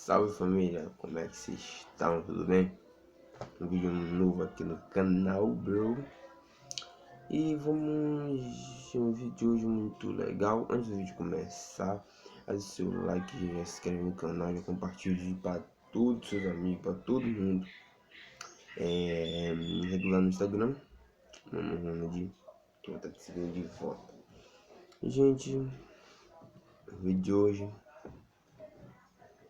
Salve família, como é que vocês estão? Tudo bem? Um vídeo novo aqui no canal, bro. E um vídeo de hoje muito legal. Antes do vídeo começar, deixe seu like, já se inscreve no canal, já compartilhe para todos os seus amigos, para todo mundo. Me regular no Instagram, Mano Ronald, que vai estar te seguindo de volta. E, gente, o vídeo de hoje,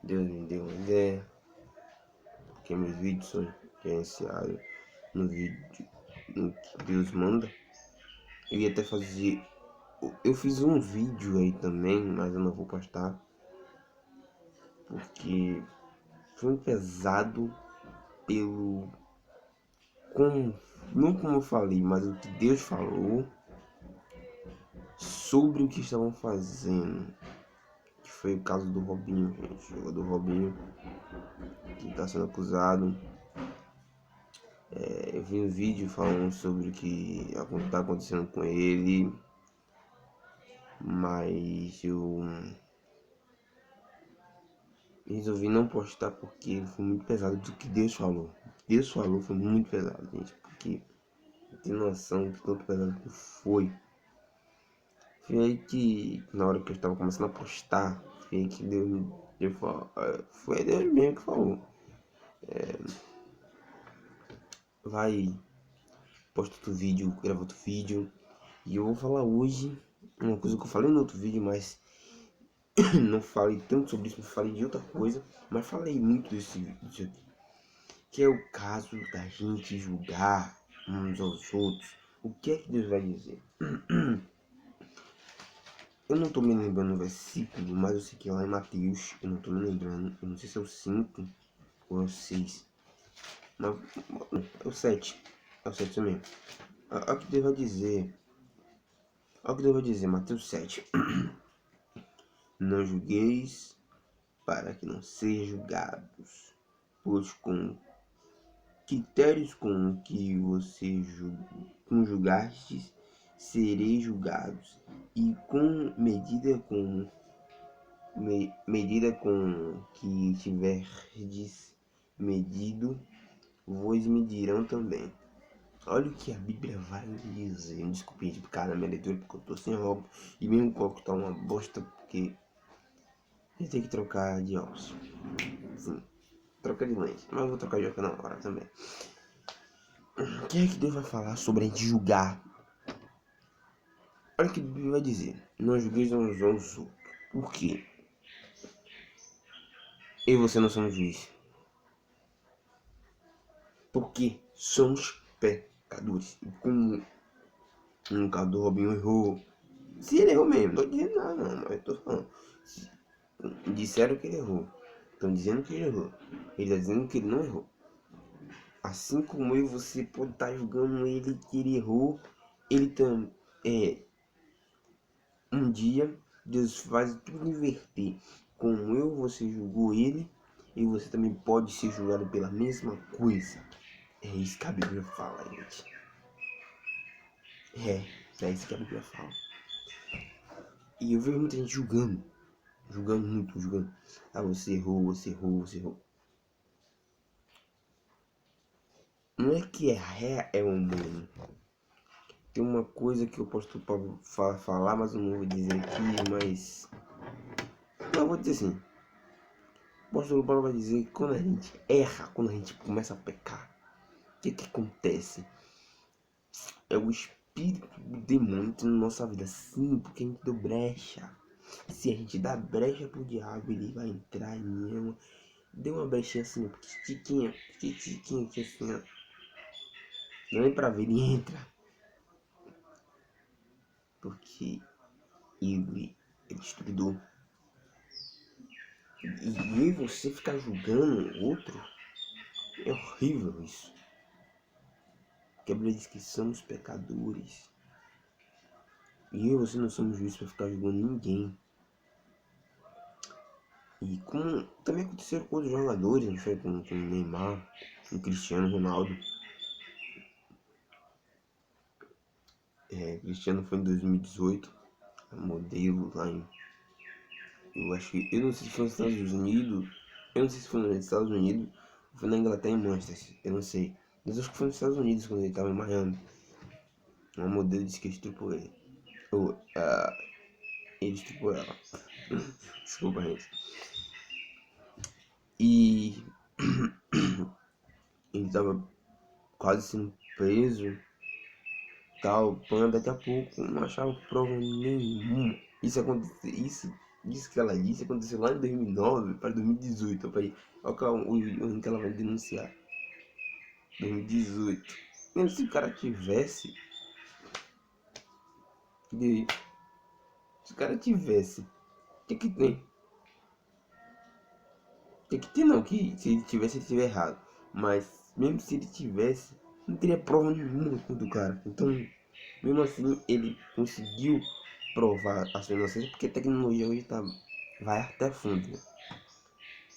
Deus me deu uma ideia, porque meus vídeos são gerenciados no vídeo no que Deus manda. Eu ia até fazer. Eu fiz um vídeo aí também, mas eu não vou postar porque foi um pesado pelo. Não como eu falei, mas o que Deus falou sobre o que estavam fazendo. Que foi o caso do Robinho, gente. O jogador Robinho, que está sendo acusado. Eu vi um vídeo falando sobre o que está acontecendo com ele, mas eu resolvi não postar porque foi muito pesado do que Deus falou. Deus falou foi muito pesado, gente, porque tem noção de tanto pesado que foi. Foi aí que, na hora que eu estava começando a postar, foi aí que Deus falou, foi Deus mesmo que falou. Vai, posta outro vídeo, grava outro vídeo. E eu vou falar hoje uma coisa que eu falei no outro vídeo, mas não falei tanto sobre isso, falei de outra coisa, mas falei muito disso aqui, que é o caso da gente julgar uns aos outros. O que é que Deus vai dizer? Eu não tô me lembrando o versículo, mas eu sei que é lá em Mateus, eu não tô me lembrando, eu não sei se é o 5 ou é o 6, mas é o 7, é o 7 mesmo. Olha o que Deus vai dizer, olha o que Deus vai dizer, Mateus 7. Não julgueis para que não sejam julgados, pois com critérios com que você julgastes, sereis julgados, e com medida com que tiverdes medido, vos medirão também. Olha o que a Bíblia vai dizer. Desculpe, gente, cara, na minha leitura, porque eu tô sem roupa e mesmo o copo tá uma bosta, porque eu tenho que trocar de óculos. Sim, troca de lente, mas eu vou trocar de óculos na hora também. O que é que Deus vai falar sobre a gente julgar? Olha o que a Bíblia vai dizer. Não julgueis uns aos outros. Por quê? Eu e você não somos juízes. Porque somos pecadores. E como no caso do Robinho errou. Se ele errou mesmo, não tô dizendo nada não, mas eu tô falando. Disseram que ele errou. Estão dizendo que ele errou. Ele está dizendo que ele não errou. Assim como eu, você pode estar julgando ele que ele errou. Ele também um dia Deus faz tudo inverter. Como eu, você julgou ele, e você também pode ser julgado pela mesma coisa. É isso que a Bíblia fala, gente. É isso que a Bíblia fala. E eu vejo muita gente julgando muito, julgando. Ah, você errou, você errou, você errou. Não é que é humano. Tem uma coisa que eu posso falar, mas eu não vou dizer aqui, mas... Não, eu vou dizer assim. O apóstolo Paulo vai dizer que quando a gente erra, quando a gente começa a pecar, o que acontece? É o espírito do demônio na nossa vida. Sim, porque a gente deu brecha. Se a gente dá brecha pro diabo, ele vai entrar em deu uma brechinha assim, tiquinha aqui assim, ó. Não é pra ver, ele entra. Porque ele é destruidor. E eu e você ficar julgando o outro, é horrível isso. Porque a Bíblia diz que somos pecadores. E eu e você não somos juízes para ficar julgando ninguém. E como também aconteceu com outros jogadores, não foi? Com o Neymar, com o Cristiano Ronaldo. Cristiano foi em 2018, modelo lá em... Eu acho que... Eu não sei se foi nos Estados Unidos Eu não sei se foi nos Estados Unidos ou foi na Inglaterra, em Manchester, eu não sei. Mas acho que foi nos Estados Unidos quando ele tava em Miami. Uma modelo disse que estuprou ele. Ou, ele estuprou ela. Desculpa, gente. E ele tava quase sendo preso, tal, quando daqui a pouco não achava prova nenhuma. Isso que ela disse aconteceu lá em 2009 para 2018. Eu falei, olha o ano que ela vai denunciar. 2018. Mesmo se o cara tivesse. Se o cara tivesse. O que tem? Tem que ter não, que se ele tivesse, ele tiver errado. Mas mesmo se ele tivesse, não teria prova nenhuma contra o cara. Então, mesmo assim, ele conseguiu provar a sua inocência, porque a tecnologia hoje vai até fundo, né?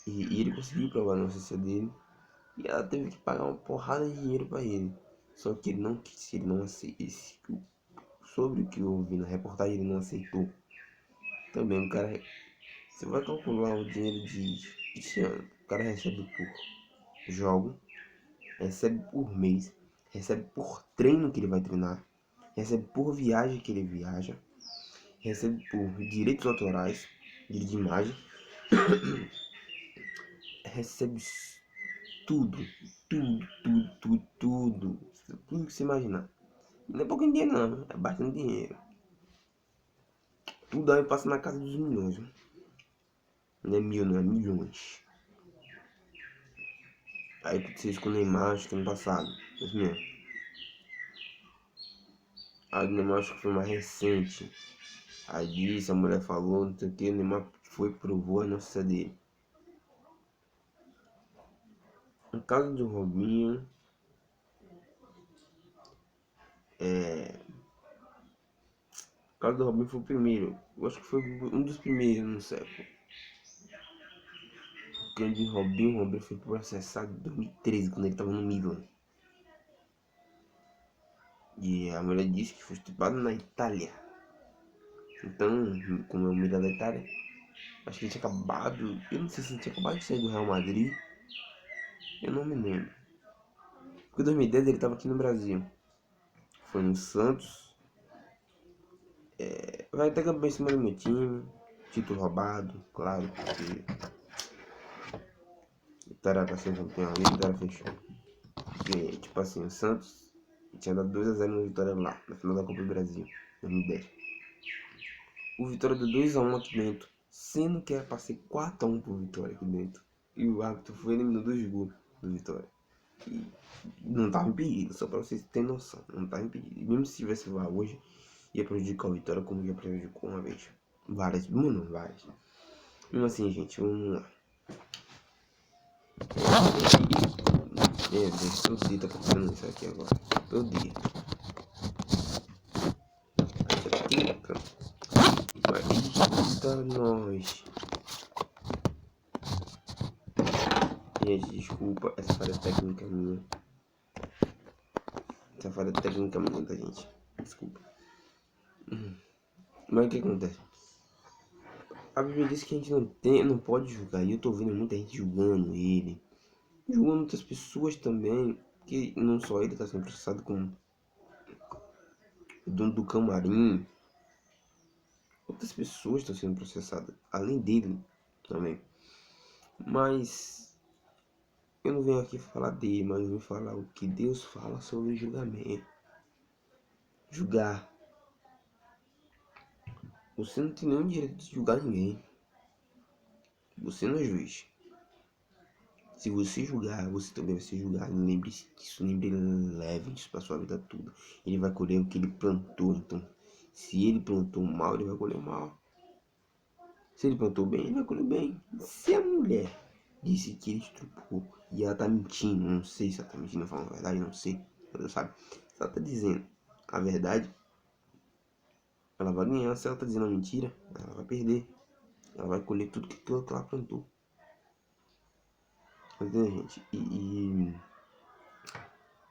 E ele conseguiu provar a inocência dele. E ela teve que pagar uma porrada de dinheiro pra ele. Só que ele não quis, ele não aceitou. Sobre o que eu ouvi na reportagem, ele não aceitou. Também o cara. Você vai calcular o dinheiro de Cristiano. O cara recebe por jogo, recebe por mês, recebe por treino que ele vai treinar, recebe por viagem que ele viaja, recebe por direitos autorais, direito de imagem, recebe tudo, tudo que você imaginar. Não é pouco dinheiro não, é bastante dinheiro. Tudo aí passa na casa dos milhões, viu? Não é mil, não é milhões. Aí aconteceu com o Neymar, acho que ano passado, isso mesmo. Aí o Neymar acho que foi mais recente. Aí disse, a mulher falou, não sei o que, o Neymar foi provou a inocência dele. No caso do Robinho, o caso do Robinho foi o primeiro. Eu acho que foi um dos primeiros no século. Porque de Robinho, o Robinho foi processado em 2013, quando ele tava no Milan. E a mulher disse que foi estuprado na Itália. Então, como é o Milan da Itália, acho que ele tinha acabado. Eu não sei se ele tinha acabado de sair do Real Madrid. Eu não me lembro. Porque em 2010 ele tava aqui no Brasil. Foi no Santos. Vai até campeão em cima do meu time. Título roubado, claro, porque Vitória pra ser campeão ali, Vitória fechou. Porque, tipo assim, o Santos tinha dado 2 a 0 no Vitória lá, na final da Copa do Brasil, 2010. O Vitória deu 2 a 1 aqui dentro, sendo que era pra ser 4 a 1 pro Vitória aqui dentro. E o árbitro foi eliminou 2 gols do Vitória. E não tava impedido, só pra vocês terem noção, não tava impedido. E mesmo se tivesse VAR hoje, ia prejudicar o Vitória como já prejudicou uma vez. Várias, mano, várias. Mesmo assim, gente, vamos lá. Meu Deus, todo dia tá acontecendo isso aqui agora. Todo dia. Vai, eita, nós. Gente, desculpa, essa falha técnica minha. Essa falha técnica minha, tá, gente? Desculpa. Mas o que acontece? A Bíblia diz que a gente não pode julgar. E eu tô vendo muita gente julgando ele. Julgando outras pessoas também. Que não só ele tá sendo processado, como o dono do camarim. Outras pessoas estão sendo processadas. Além dele também. Mas eu não venho aqui falar dele, mas eu vim falar o que Deus fala sobre julgamento. Julgar. Você não tem nenhum direito de julgar ninguém. Você não é juiz. Se você julgar, você também vai ser julgado. Lembre-se disso, leve isso pra sua vida toda. Ele vai colher o que ele plantou. Então, se ele plantou mal, ele vai colher o mal. Se ele plantou bem, ele vai colher bem. Se a mulher disse que ele estuprou e ela tá mentindo, não sei se ela tá mentindo, falando a verdade, não sei. Mas sabe, se ela tá dizendo a verdade, ela vai ganhar. Se ela tá dizendo a mentira, ela vai perder. Ela vai colher tudo que ela plantou. Entendeu, gente? E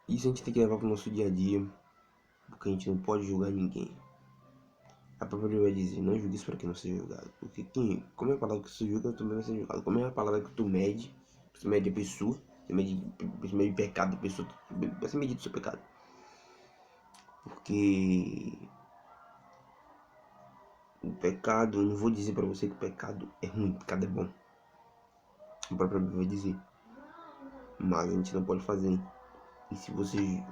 isso a gente tem que levar pro nosso dia a dia, porque a gente não pode julgar ninguém. A própria Bíblia vai dizer, não julgues para que não seja julgado. Porque como é a palavra que tu julga, tu também vai ser julgado. Como é a palavra que tu mede a pessoa, você mede o pecado da pessoa, vai ser medido o seu pecado. Porque o pecado, eu não vou dizer para você que o pecado é ruim, o pecado é bom. A própria Bíblia vai dizer. Mas a gente não pode fazer. E se você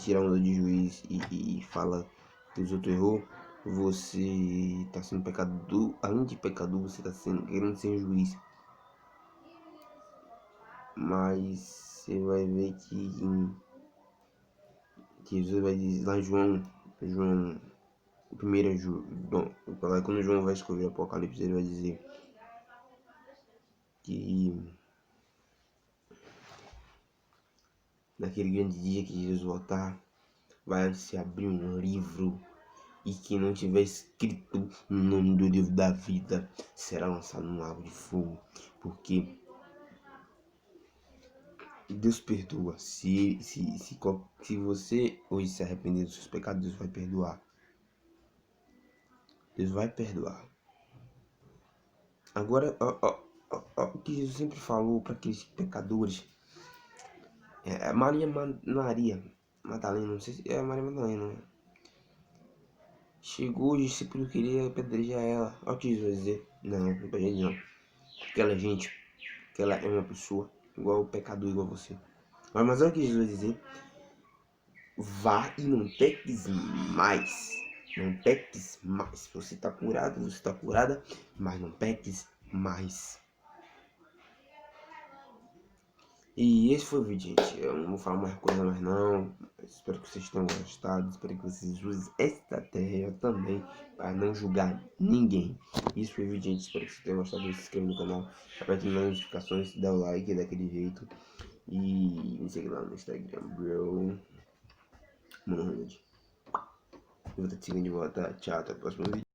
tirar onda de juiz e fala que os outros errou, você tá sendo pecador. Além de pecador, você tá querendo ser juiz. Mas você vai ver que Jesus vai dizer lá em João, 1 João, quando João vai escrever o Apocalipse, ele vai dizer que naquele grande dia que Jesus voltar, vai se abrir um livro e quem não tiver escrito no nome do livro da vida será lançado num lago de fogo. Porque Deus perdoa. Se você hoje se arrepender dos seus pecados, Deus vai perdoar. Deus vai perdoar. Agora, o que Jesus sempre falou para aqueles pecadores. Maria Madalena, não sei se é Maria Madalena, né? Chegou, o discípulo queria apedrejar ela. Olha o que Jesus vai dizer. Não apedreja não. Porque ela é gente. Que ela é uma pessoa igual o pecador, igual você. Mas olha o que Jesus vai dizer. Vá e não peques mais. Não peques mais. Você está curado, você está curada, mas não peques mais. E esse foi o vídeo, gente. Eu não vou falar mais coisa mais não. Espero que vocês tenham gostado. Espero que vocês usem esta terra também para não julgar ninguém. Isso foi o vídeo, gente. Espero que vocês tenham gostado. Se inscreva no canal, aperte as notificações, dá o like daquele jeito. E me segue lá no Instagram, bro. Mohamed. Eu vou estar te seguindo de volta. Tchau, até o próximo vídeo.